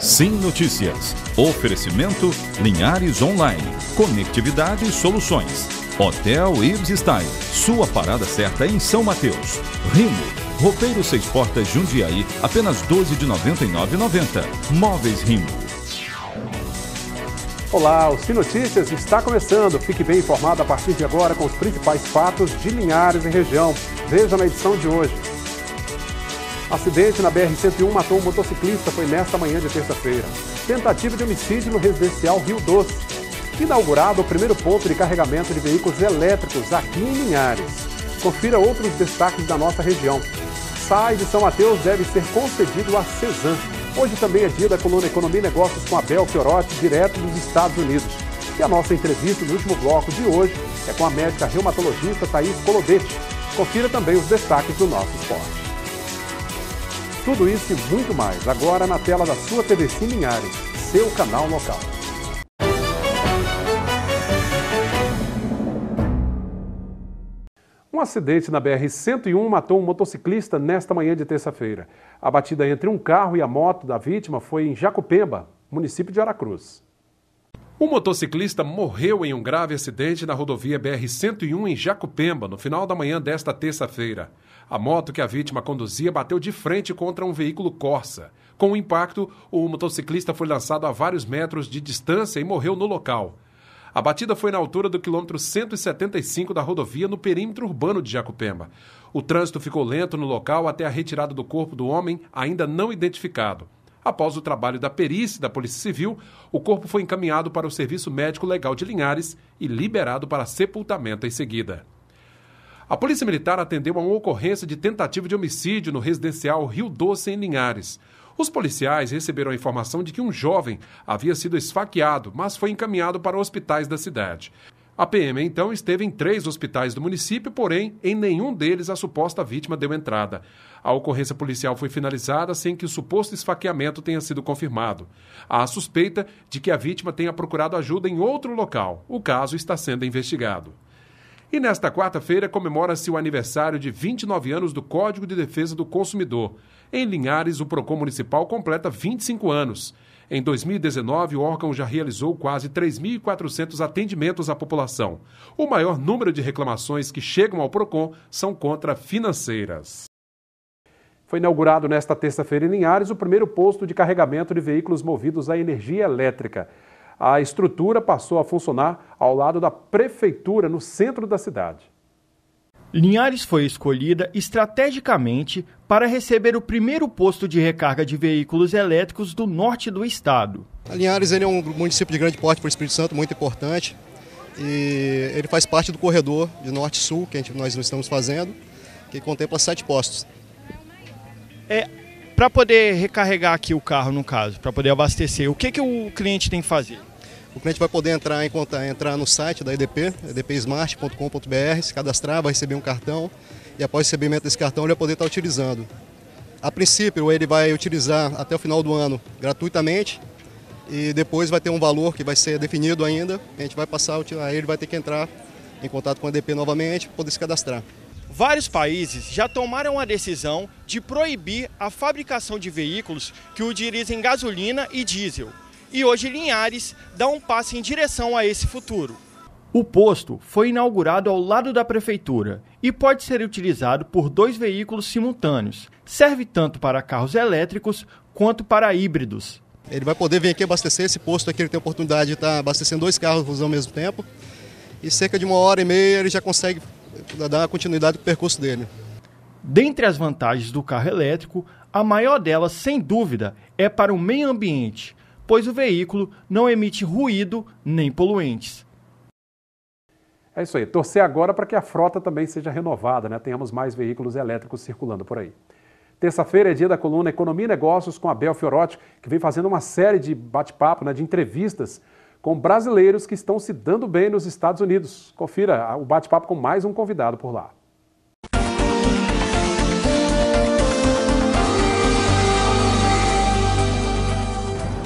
Sim Notícias. Oferecimento Linhares Online. Conectividade e soluções. Hotel Ibis Style. Sua parada certa em São Mateus. Rimo. Roupeiro 6 portas Jundiaí, apenas R$12 de R$ 99,90. Móveis Rimo. Olá, o Sim Notícias está começando. Fique bem informado a partir de agora com os principais fatos de Linhares e região. Veja na edição de hoje. Acidente na BR-101 matou um motociclista, foi nesta manhã de terça-feira. Tentativa de homicídio no residencial Rio Doce. Inaugurado o primeiro ponto de carregamento de veículos elétricos aqui em Linhares. Confira outros destaques da nossa região. SAI de São Mateus deve ser concedido à Cesan. Hoje também é dia da coluna Economia e Negócios com Abel Fiorotti, direto dos Estados Unidos. E a nossa entrevista no último bloco de hoje é com a médica reumatologista Thaís Colodetti. Confira também os destaques do nosso esporte. Tudo isso e muito mais, agora na tela da sua TV Sim Linhares, seu canal local. Um acidente na BR-101 matou um motociclista nesta manhã de terça-feira. A batida entre um carro e a moto da vítima foi em Jacupemba, município de Aracruz. O motociclista morreu em um grave acidente na rodovia BR-101 em Jacupemba, no final da manhã desta terça-feira. A moto que a vítima conduzia bateu de frente contra um veículo Corsa. Com o impacto, o motociclista foi lançado a vários metros de distância e morreu no local. A batida foi na altura do quilômetro 175 da rodovia, no perímetro urbano de Jacupemba. O trânsito ficou lento no local até a retirada do corpo do homem, ainda não identificado. Após o trabalho da perícia da Polícia Civil, o corpo foi encaminhado para o Serviço Médico Legal de Linhares e liberado para sepultamento em seguida. A Polícia Militar atendeu a uma ocorrência de tentativa de homicídio no residencial Rio Doce, em Linhares. Os policiais receberam a informação de que um jovem havia sido esfaqueado, mas foi encaminhado para hospitais da cidade. A PM, então, esteve em 3 hospitais do município, porém, em nenhum deles a suposta vítima deu entrada. A ocorrência policial foi finalizada sem que o suposto esfaqueamento tenha sido confirmado. Há a suspeita de que a vítima tenha procurado ajuda em outro local. O caso está sendo investigado. E nesta quarta-feira comemora-se o aniversário de 29 anos do Código de Defesa do Consumidor. Em Linhares, o PROCON Municipal completa 25 anos. Em 2019, o órgão já realizou quase 3.400 atendimentos à população. O maior número de reclamações que chegam ao PROCON são contra financeiras. Foi inaugurado nesta terça-feira em Linhares o primeiro posto de carregamento de veículos movidos a energia elétrica. A estrutura passou a funcionar ao lado da prefeitura, no centro da cidade. Linhares foi escolhida estrategicamente para receber o primeiro posto de recarga de veículos elétricos do norte do estado. Linhares ele é um município de grande porte para o Espírito Santo, muito importante. E ele faz parte do corredor de norte-sul que nós estamos fazendo, que contempla 7 postos. Para poder recarregar aqui o carro, no caso, para poder abastecer, o que o cliente tem que fazer? O cliente vai poder entrar no site da EDP, edpsmart.com.br, se cadastrar, vai receber um cartão e após o recebimento desse cartão ele vai poder estar utilizando. A princípio ele vai utilizar até o final do ano gratuitamente e depois vai ter um valor que vai ser definido ainda, a gente vai passar, aí ele vai ter que entrar em contato com a EDP novamente para poder se cadastrar. Vários países já tomaram a decisão de proibir a fabricação de veículos que utilizem gasolina e diesel. E hoje Linhares dá um passo em direção a esse futuro. O posto foi inaugurado ao lado da prefeitura e pode ser utilizado por 2 veículos simultâneos. Serve tanto para carros elétricos quanto para híbridos. Ele vai poder vir aqui abastecer. Esse posto aqui ele tem a oportunidade de estar abastecendo 2 carros ao mesmo tempo. E cerca de 1h30 ele já consegue dar continuidade ao percurso dele. Dentre as vantagens do carro elétrico, a maior delas, sem dúvida, é para o meio ambiente, pois o veículo não emite ruído nem poluentes. É isso aí, torcer agora para que a frota também seja renovada, né? Tenhamos mais veículos elétricos circulando por aí. Terça-feira é dia da coluna Economia e Negócios com Abel Fiorotti, que vem fazendo uma série de bate-papo, né, de entrevistas com brasileiros que estão se dando bem nos Estados Unidos. Confira o bate-papo com mais um convidado por lá.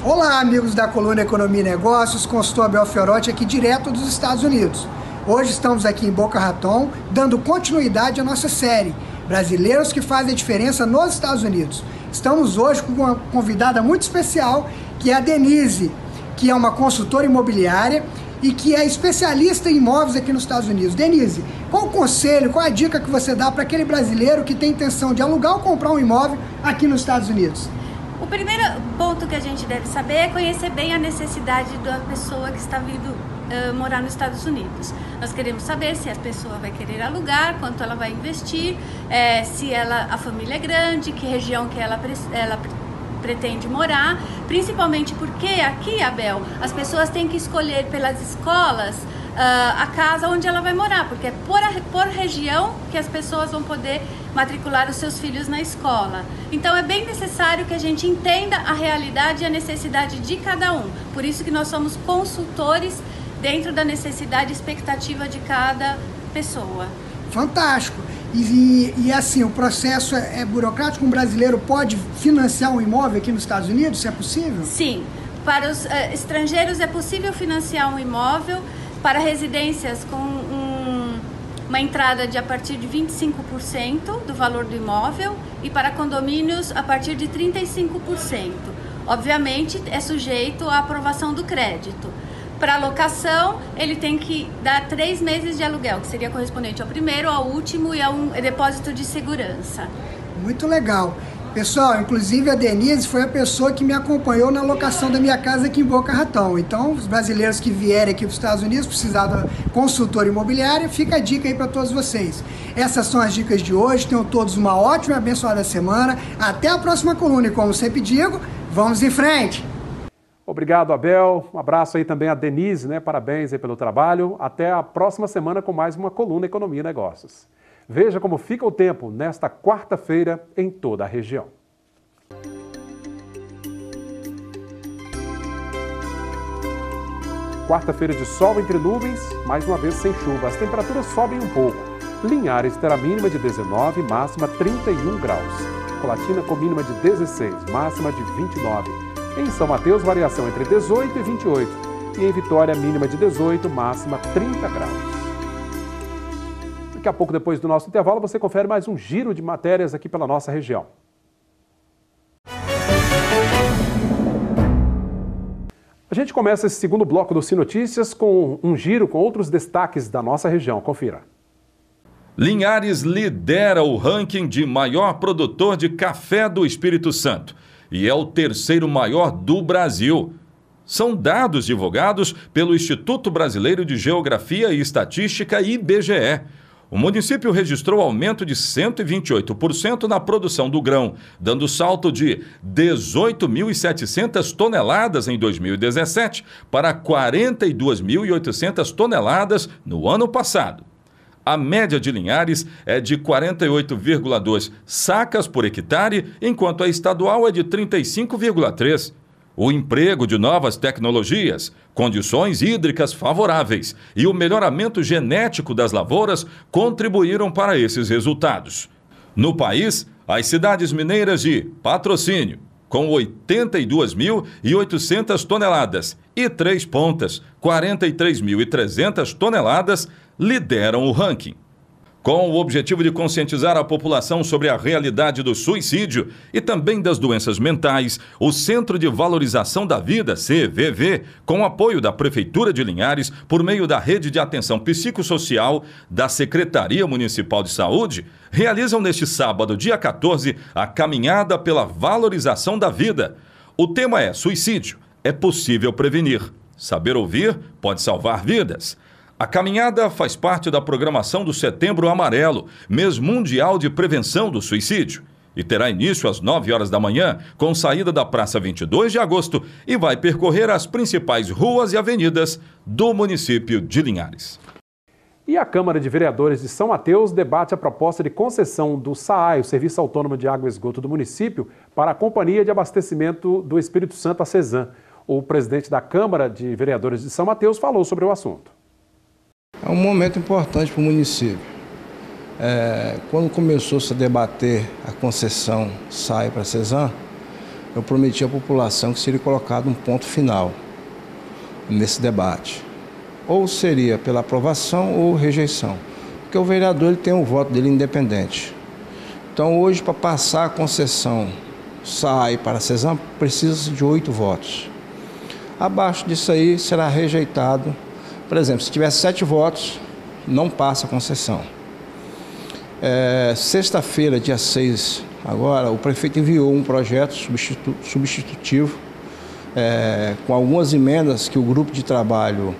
Olá, amigos da coluna Economia e Negócios, consultor Abel Fiorotti aqui direto dos Estados Unidos. Hoje estamos aqui em Boca Raton, dando continuidade à nossa série Brasileiros que fazem a diferença nos Estados Unidos. Estamos hoje com uma convidada muito especial, que é a Denise, que é uma consultora imobiliária e que é especialista em imóveis aqui nos Estados Unidos. Denise, qual o conselho, qual a dica que você dá para aquele brasileiro que tem intenção de alugar ou comprar um imóvel aqui nos Estados Unidos? O primeiro ponto que a gente deve saber é conhecer bem a necessidade da pessoa que está vindo morar nos Estados Unidos. Nós queremos saber se a pessoa vai querer alugar, quanto ela vai investir, se a família é grande, que região que ela pretende morar, principalmente porque aqui, Abel, as pessoas têm que escolher pelas escolas a casa onde ela vai morar, porque é por região que as pessoas vão poder matricular os seus filhos na escola. Então é bem necessário que a gente entenda a realidade e a necessidade de cada um. Por isso que nós somos consultores dentro da necessidade e expectativa de cada pessoa. Fantástico! E assim, o processo é burocrático? Um brasileiro pode financiar um imóvel aqui nos Estados Unidos, se é possível? Sim, para os estrangeiros é possível financiar um imóvel, para residências com uma entrada de a partir de 25% do valor do imóvel e para condomínios a partir de 35%. Obviamente é sujeito à aprovação do crédito. Para locação, ele tem que dar 3 meses de aluguel, que seria correspondente ao primeiro, ao último e a um depósito de segurança. Muito legal. Pessoal, inclusive a Denise foi a pessoa que me acompanhou na locação da minha casa aqui em Boca Raton. Então, os brasileiros que vierem aqui para os Estados Unidos, precisar da consultora imobiliária, fica a dica aí para todos vocês. Essas são as dicas de hoje. Tenham todos uma ótima e abençoada semana. Até a próxima coluna. E como sempre digo, vamos em frente! Obrigado, Abel. Um abraço aí também a Denise, né? Parabéns aí pelo trabalho. Até a próxima semana com mais uma coluna Economia e Negócios. Veja como fica o tempo nesta quarta-feira em toda a região. Quarta-feira de sol entre nuvens, mais uma vez sem chuva. As temperaturas sobem um pouco. Linhares terá mínima de 19, máxima 31 graus. Colatina com mínima de 16, máxima de 29. Em São Mateus, variação entre 18 e 28. E em Vitória, mínima de 18, máxima 30 graus. Daqui a pouco, depois do nosso intervalo, você confere mais um giro de matérias aqui pela nossa região. A gente começa esse segundo bloco do Sinotícias com um giro com outros destaques da nossa região. Confira. Linhares lidera o ranking de maior produtor de café do Espírito Santo e é o terceiro maior do Brasil. São dados divulgados pelo Instituto Brasileiro de Geografia e Estatística, IBGE. O município registrou aumento de 128% na produção do grão, dando salto de 18.700 toneladas em 2017 para 42.800 toneladas no ano passado. A média de Linhares é de 48,2 sacas por hectare, enquanto a estadual é de 35,3. O emprego de novas tecnologias, condições hídricas favoráveis e o melhoramento genético das lavouras contribuíram para esses resultados. No país, as cidades mineiras de Patrocínio, com 82.800 toneladas, e Três Pontas, 43.300 toneladas, lideram o ranking. Com o objetivo de conscientizar a população sobre a realidade do suicídio e também das doenças mentais, o Centro de Valorização da Vida, CVV, com apoio da Prefeitura de Linhares, por meio da Rede de Atenção Psicossocial da Secretaria Municipal de Saúde, realizam neste sábado, dia 14, a Caminhada pela Valorização da Vida. O tema é Suicídio. É possível prevenir. Saber ouvir pode salvar vidas. A caminhada faz parte da programação do Setembro Amarelo, mês mundial de prevenção do suicídio, e terá início às 9 horas da manhã, com saída da Praça 22 de Agosto, e vai percorrer as principais ruas e avenidas do município de Linhares. E a Câmara de Vereadores de São Mateus debate a proposta de concessão do SAAI, o Serviço Autônomo de Água e Esgoto do município, para a Companhia de Abastecimento do Espírito Santo, a CESAM. O presidente da Câmara de Vereadores de São Mateus falou sobre o assunto. É um momento importante para o município. Quando começou-se a debater a concessão SAAI para a CESAM, eu prometi à população que seria colocado um ponto final nesse debate. Ou seria pela aprovação ou rejeição, porque o vereador ele tem o voto dele independente. Então hoje, para passar a concessão SAAI para CESAM, precisa de 8 votos. Abaixo disso aí será rejeitado. Por exemplo, se tiver 7 votos, não passa a concessão. Sexta-feira, dia 6, agora, o prefeito enviou um projeto substitutivo com algumas emendas que o grupo de trabalho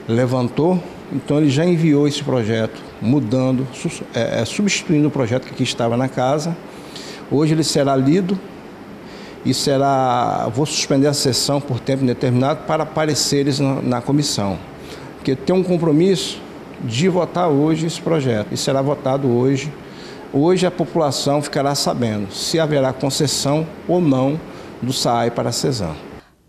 levantou. Então ele já enviou esse projeto, mudando, substituindo o projeto que aqui estava na casa. Hoje ele será lido e vou suspender a sessão por tempo indeterminado para pareceres na comissão. Porque tem um compromisso de votar hoje esse projeto e será votado hoje. Hoje a população ficará sabendo se haverá concessão ou não do SAAI para a CESAM.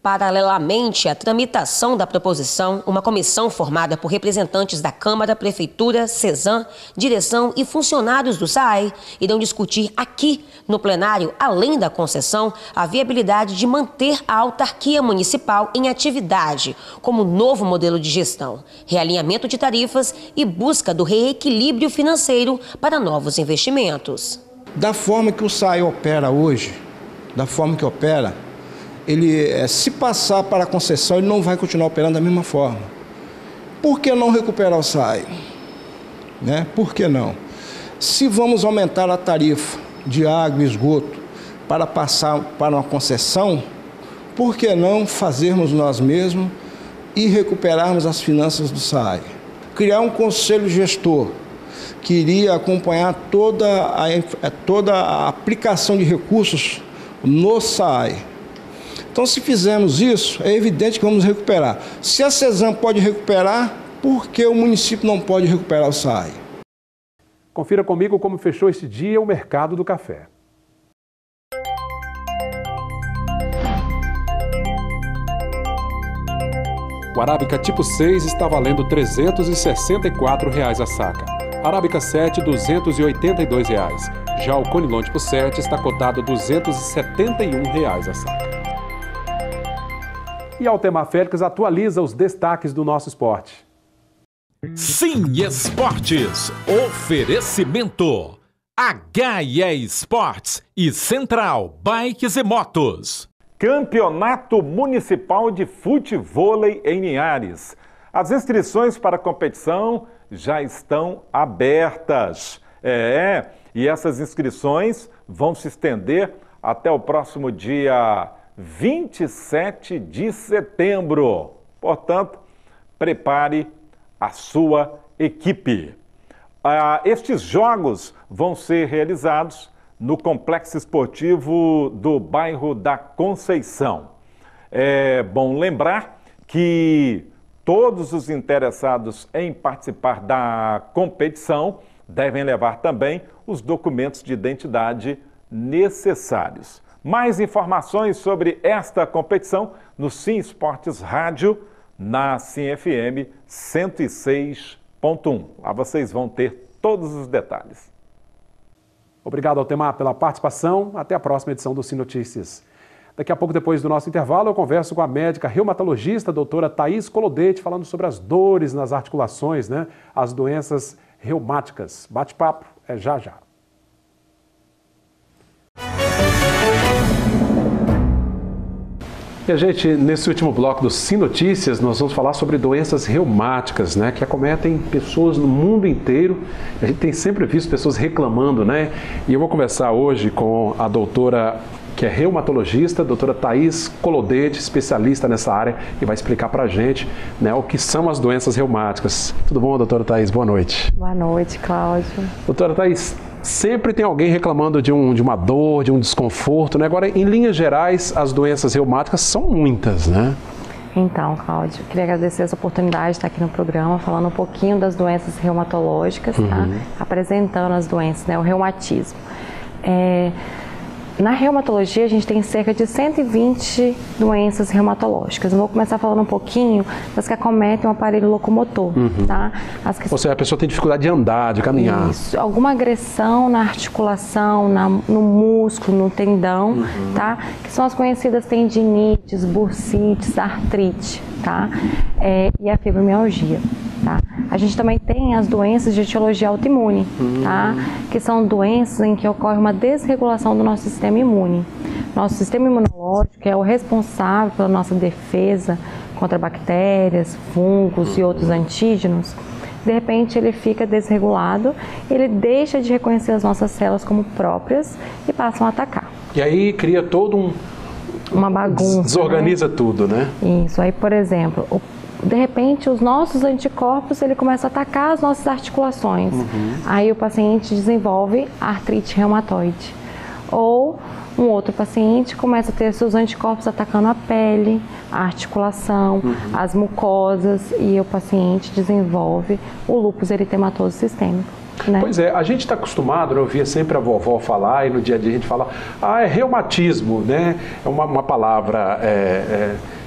Paralelamente à tramitação da proposição, uma comissão formada por representantes da Câmara, Prefeitura, CESAM, direção e funcionários do SAAI irão discutir aqui no plenário, além da concessão, a viabilidade de manter a autarquia municipal em atividade, como novo modelo de gestão, realinhamento de tarifas e busca do reequilíbrio financeiro para novos investimentos. Da forma que o SAAI opera hoje, ele, se passar para a concessão, ele não vai continuar operando da mesma forma. Por que não recuperar o SAAI? Por que não? Se vamos aumentar a tarifa de água e esgoto para passar para uma concessão, por que não fazermos nós mesmos e recuperarmos as finanças do SAAI? Criar um conselho gestor que iria acompanhar toda a aplicação de recursos no SAAI. Então, se fizermos isso, é evidente que vamos recuperar. Se a CESAM pode recuperar, por que o município não pode recuperar o SAAI? Confira comigo como fechou este dia o mercado do café. O Arábica tipo 6 está valendo R$ 364 a saca. Arábica 7, R$ 282. Já o Conilon tipo 7 está cotado R$ 271 a saca. E Altemar Félix atualiza os destaques do nosso esporte. Sim Esportes. Oferecimento. HIE Esportes e Central Bikes e Motos. Campeonato Municipal de Futevôlei em Linhares. As inscrições para a competição já estão abertas. E essas inscrições vão se estender até o próximo dia 27 de setembro. Portanto, prepare a sua equipe. Estes jogos vão ser realizados no Complexo Esportivo do bairro da Conceição. É bom lembrar que todos os interessados em participar da competição devem levar também os documentos de identidade necessários. Mais informações sobre esta competição no Sim Esportes Rádio, na Sim FM 106.1. Lá vocês vão ter todos os detalhes. Obrigado, Altemar, pela participação. Até a próxima edição do Sim Notícias. Daqui a pouco, depois do nosso intervalo, eu converso com a médica reumatologista, a doutora Thaís Colodete, falando sobre as dores nas articulações, as doenças reumáticas. Bate-papo é já já. E a gente, nesse último bloco do Sim Notícias, nós vamos falar sobre doenças reumáticas, que acometem pessoas no mundo inteiro. A gente tem sempre visto pessoas reclamando, E eu vou conversar hoje com a doutora, que é reumatologista, a doutora Thaís Colodete, especialista nessa área, e vai explicar pra gente, o que são as doenças reumáticas. Tudo bom, doutora Thaís? Boa noite. Boa noite, Cláudio. Doutora Thaís, sempre tem alguém reclamando de uma dor, de um desconforto, Agora, em linhas gerais, as doenças reumáticas são muitas, Então, Cláudio, queria agradecer essa oportunidade de estar aqui no programa, falando um pouquinho das doenças reumatológicas, apresentando as doenças, o reumatismo. Na reumatologia, a gente tem cerca de 120 doenças reumatológicas. Eu vou começar falando um pouquinho das que acometem o aparelho locomotor, tá? Ou seja, a pessoa tem dificuldade de andar, de caminhar. Isso, alguma agressão na articulação, no músculo, no tendão, tá? Que são as conhecidas tendinites, bursites, artrite, tá? E a fibromialgia. Tá? A gente também tem as doenças de etiologia autoimune, tá? Que são doenças em que ocorre uma desregulação do nosso sistema imune. Nosso sistema imunológico é o responsável pela nossa defesa contra bactérias, fungos e outros antígenos. De repente ele fica desregulado, ele deixa de reconhecer as nossas células como próprias e passam a atacar. E aí cria todo uma bagunça. Desorganiza, né? Tudo, né? Isso. Aí, por exemplo, de repente os nossos anticorpos ele começa a atacar as nossas articulações. Aí o paciente desenvolve artrite reumatoide. Ou um outro paciente começa a ter seus anticorpos atacando a pele, a articulação, as mucosas, e o paciente desenvolve o lúpus eritematoso sistêmico. Né? Pois é, a gente está acostumado, eu ouvia sempre a vovó falar, e no dia a dia a gente fala, é reumatismo, né? É uma palavra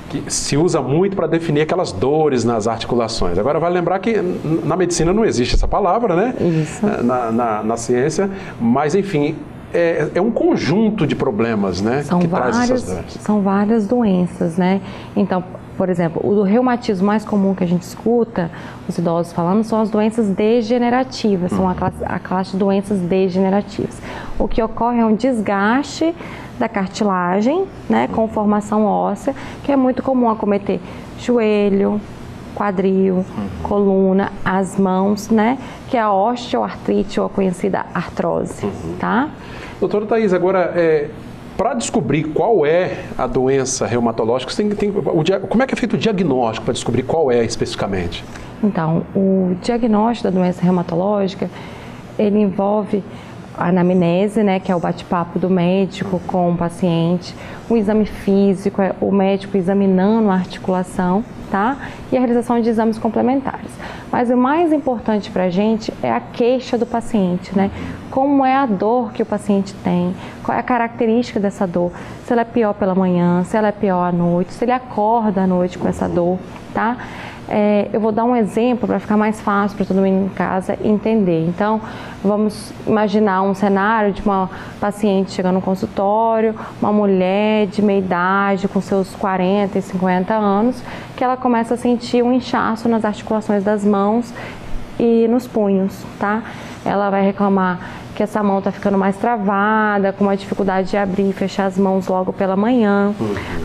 que se usa muito para definir aquelas dores nas articulações. Agora, vale lembrar que na medicina não existe essa palavra, né? Isso. Na ciência, mas enfim, é um conjunto de problemas, né? São várias doenças, né? Então, por exemplo, o reumatismo mais comum que a gente escuta os idosos falando são as doenças degenerativas, são a classe de doenças degenerativas. O que ocorre é um desgaste da cartilagem, né, com formação óssea, que é muito comum acometer joelho, quadril, coluna, as mãos, né, que é a osteoartrite ou a conhecida artrose, tá? Doutora Thaís, agora, para descobrir qual é a doença reumatológica, como é que é feito o diagnóstico para descobrir qual é especificamente? Então, o diagnóstico da doença reumatológica, ele envolve a anamnese, né, que é o bate-papo do médico com o paciente, o exame físico, é o médico examinando a articulação, tá? E a realização de exames complementares. Mas o mais importante para a gente é a queixa do paciente, né? Como é a dor que o paciente tem, qual é a característica dessa dor, se ela é pior pela manhã, se ela é pior à noite, se ele acorda à noite com essa dor, tá? Eu vou dar um exemplo para ficar mais fácil para todo mundo em casa entender. Então, vamos imaginar um cenário de uma paciente chegando no consultório, uma mulher de meia idade, com seus 40 e 50 anos, que ela começa a sentir um inchaço nas articulações das mãos e nos punhos, tá? Ela vai reclamar que essa mão está ficando mais travada, com uma dificuldade de abrir e fechar as mãos logo pela manhã.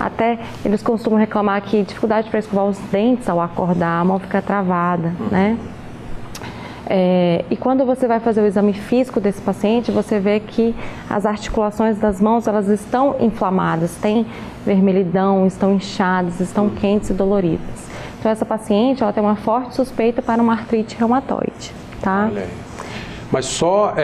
Até eles costumam reclamar que dificuldade para escovar os dentes ao acordar, a mão fica travada, né? E quando você vai fazer o exame físico desse paciente, você vê que as articulações das mãos, elas estão inflamadas, têm vermelhidão, estão inchadas, estão quentes e doloridas. Então essa paciente, ela tem uma forte suspeita para uma artrite reumatoide, tá? Olha aí. Mas só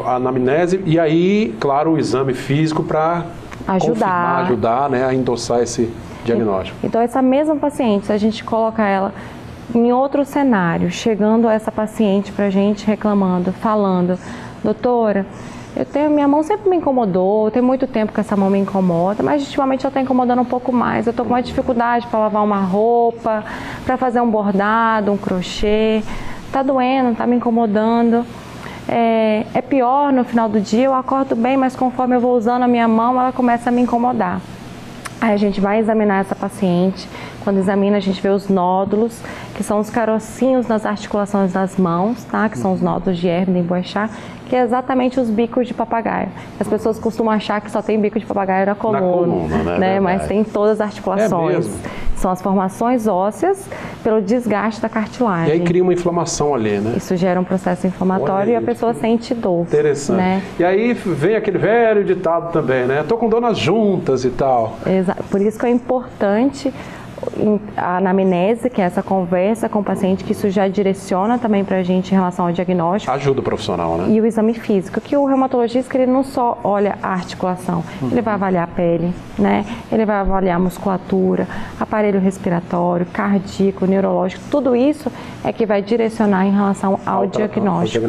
a anamnese e aí, claro, o exame físico para ajudar, né, a endossar esse diagnóstico. Então, essa mesma paciente, se a gente coloca ela em outro cenário, chegando essa paciente para a gente reclamando, falando, doutora, minha mão sempre me incomodou, tem muito tempo que essa mão me incomoda, mas ultimamente ela está incomodando um pouco mais. Eu estou com uma dificuldade para lavar uma roupa, para fazer um bordado, um crochê. Tá doendo, tá me incomodando, é pior no final do dia, eu acordo bem, mas conforme eu vou usando a minha mão, ela começa a me incomodar. Aí a gente vai examinar essa paciente, quando examina a gente vê os nódulos, que são os carocinhos nas articulações das mãos, tá? Que são os nódulos de Erdmann-Boechat, que é exatamente os bicos de papagaio. As pessoas costumam achar que só tem bico de papagaio na coluna, né? Mas tem todas as articulações. São as formações ósseas pelo desgaste da cartilagem. E aí cria uma inflamação ali, né? Isso gera um processo inflamatório e a pessoa sente dor. Interessante. Né? E aí vem aquele velho ditado também, né? Tô com dor nas juntas e tal. Por isso que é importante a anamnese, que é essa conversa com o paciente, que isso já direciona também para a gente em relação ao diagnóstico. Ajuda o profissional, né? E o exame físico, que o reumatologista, ele não só olha a articulação, ele vai avaliar a pele, né? Ele vai avaliar a musculatura, aparelho respiratório, cardíaco, neurológico, tudo isso é que vai direcionar em relação ao diagnóstico.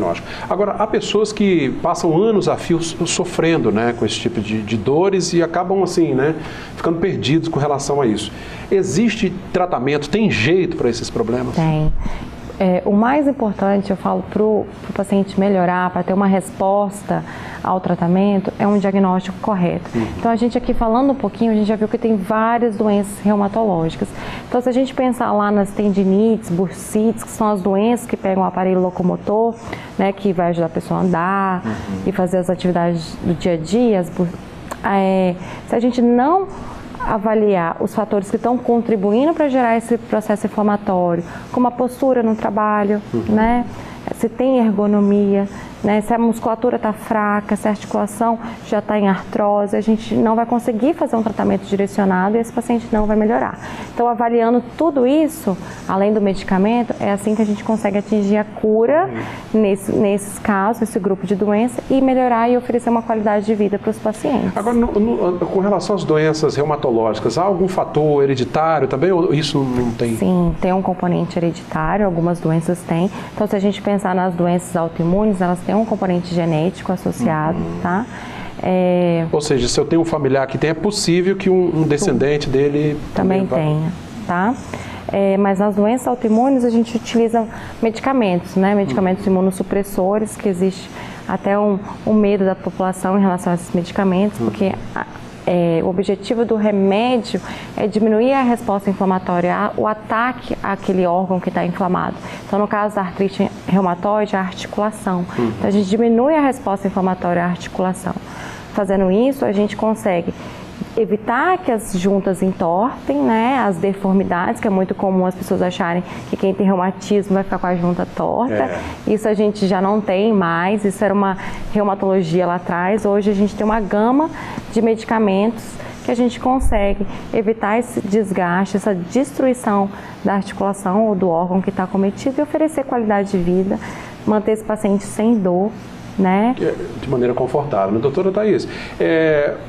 Agora, há pessoas que passam anos a fio sofrendo, né, com esse tipo de dores e acabam assim, né, ficando perdidos com relação a isso. Existe tratamento, tem jeito para esses problemas? Tem. O mais importante, eu falo para o paciente melhorar, para ter uma resposta ao tratamento, é um diagnóstico correto. Então, a gente aqui falando um pouquinho, a gente já viu que tem várias doenças reumatológicas. Então, se a gente pensar lá nas tendinites, bursites, que são as doenças que pegam o aparelho locomotor, né, que vai ajudar a pessoa a andar e fazer as atividades do dia a dia, se a gente não avaliar os fatores que estão contribuindo para gerar esse processo inflamatório, como a postura no trabalho, né? Se tem ergonomia, né? Se a musculatura está fraca, se a articulação já está em artrose, a gente não vai conseguir fazer um tratamento direcionado e esse paciente não vai melhorar. Então, avaliando tudo isso, além do medicamento, é assim que a gente consegue atingir a cura nesses casos, nesse grupo de doença, e melhorar e oferecer uma qualidade de vida para os pacientes. Agora, com relação às doenças reumatológicas, há algum fator hereditário também ou isso não tem? Sim, tem um componente hereditário, algumas doenças têm. Então, se a gente pensar nas doenças autoimunes, elas têm um componente genético associado, tá? Ou seja, se eu tenho um familiar que tem, é possível que um descendente dele também tenha, tá? Mas nas doenças autoimunes a gente utiliza medicamentos, né? Medicamentos imunossupressores, que existe até um medo da população em relação a esses medicamentos, porque o objetivo do remédio é diminuir a resposta inflamatória, o ataque àquele órgão que está inflamado. Então, no caso da artrite reumatoide, a articulação. Então, a gente diminui a resposta inflamatória à articulação. Fazendo isso, a gente consegue evitar que as juntas entortem, né, as deformidades, que é muito comum as pessoas acharem que quem tem reumatismo vai ficar com a junta torta. Isso a gente já não tem mais, isso era uma reumatologia lá atrás. Hoje a gente tem uma gama de medicamentos que a gente consegue evitar esse desgaste, essa destruição da articulação ou do órgão que está cometido e oferecer qualidade de vida, manter esse paciente sem dor, né? De maneira confortável, né? Doutora Thaís,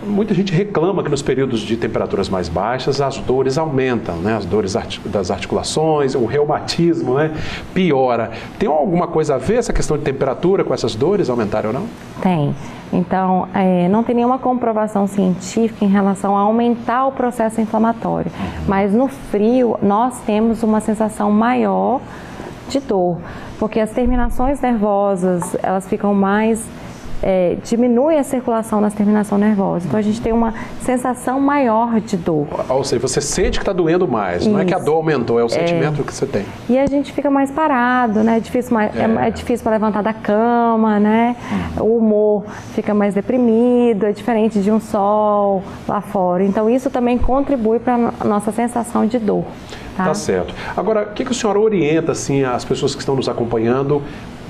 muita gente reclama que nos períodos de temperaturas mais baixas as dores aumentam, né? As dores das articulações, o reumatismo, né? Piora. Tem alguma coisa a ver essa questão de temperatura com essas dores aumentarem ou não? Tem. Então, não tem nenhuma comprovação científica em relação a aumentar o processo inflamatório, mas no frio nós temos uma sensação maior de dor, porque as terminações nervosas, elas ficam mais, diminui a circulação nas terminações nervosas, então a gente tem uma sensação maior de dor. Ou seja, você sente que está doendo mais, não é que a dor aumentou, é o sentimento que você tem. E a gente fica mais parado, né? É difícil para levantar da cama, né? O humor fica mais deprimido, é diferente de um sol lá fora, então isso também contribui para a nossa sensação de dor. Tá certo. Agora, o que a senhora orienta assim, as pessoas que estão nos acompanhando,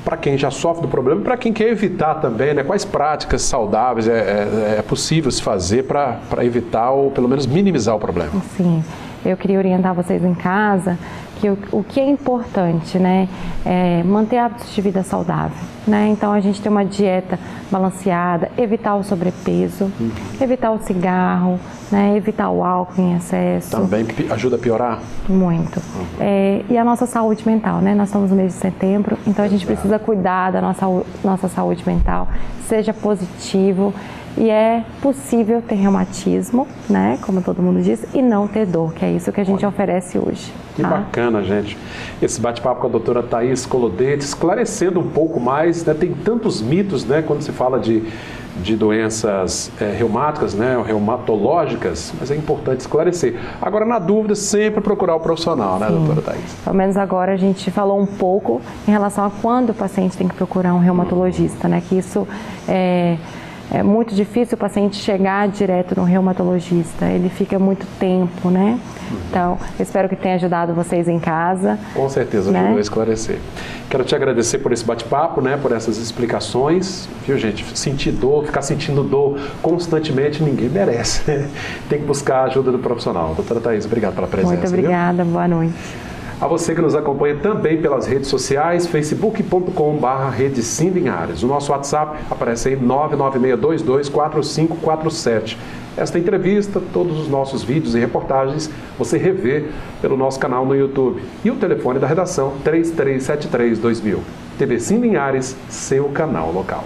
para quem já sofre do problema e para quem quer evitar também, né? Quais práticas saudáveis é possível se fazer para evitar ou pelo menos minimizar o problema? Sim, eu queria orientar vocês em casa que o que é importante, né, é manter hábitos de vida saudável, né? Então a gente tem uma dieta balanceada, evitar o sobrepeso, evitar o cigarro, né, evitar o álcool em excesso. Também ajuda a piorar? Muito. E a nossa saúde mental, né? Nós estamos no mês de setembro, então a gente precisa cuidar da nossa saúde mental, seja positivo. E é possível ter reumatismo, né, como todo mundo diz, e não ter dor, que é isso que a gente oferece hoje. Que bacana, gente. Esse bate-papo com a doutora Thaís Colodete, esclarecendo um pouco mais, né, tem tantos mitos, né, quando se fala de doenças reumáticas, né, reumatológicas, mas é importante esclarecer. Agora, na dúvida, sempre procurar o profissional, né, doutora Thaís? Pelo menos agora a gente falou um pouco em relação a quando o paciente tem que procurar um reumatologista, né, que isso é muito difícil o paciente chegar direto no reumatologista, ele fica muito tempo, né? Então, espero que tenha ajudado vocês em casa. Com certeza, ajudou, né, a esclarecer. Quero te agradecer por esse bate-papo, né, por essas explicações, viu, gente? Sentir dor, ficar sentindo dor constantemente, ninguém merece, né? Tem que buscar a ajuda do profissional. Doutora Thaís, obrigado pela presença. Muito obrigada, boa noite. A você que nos acompanha também pelas redes sociais, facebook.com/redesimlinhares. O nosso WhatsApp aparece aí 996224547. Esta entrevista, todos os nossos vídeos e reportagens, você revê pelo nosso canal no YouTube. E o telefone da redação, 3373-2000. TV Sim Linhares, seu canal local.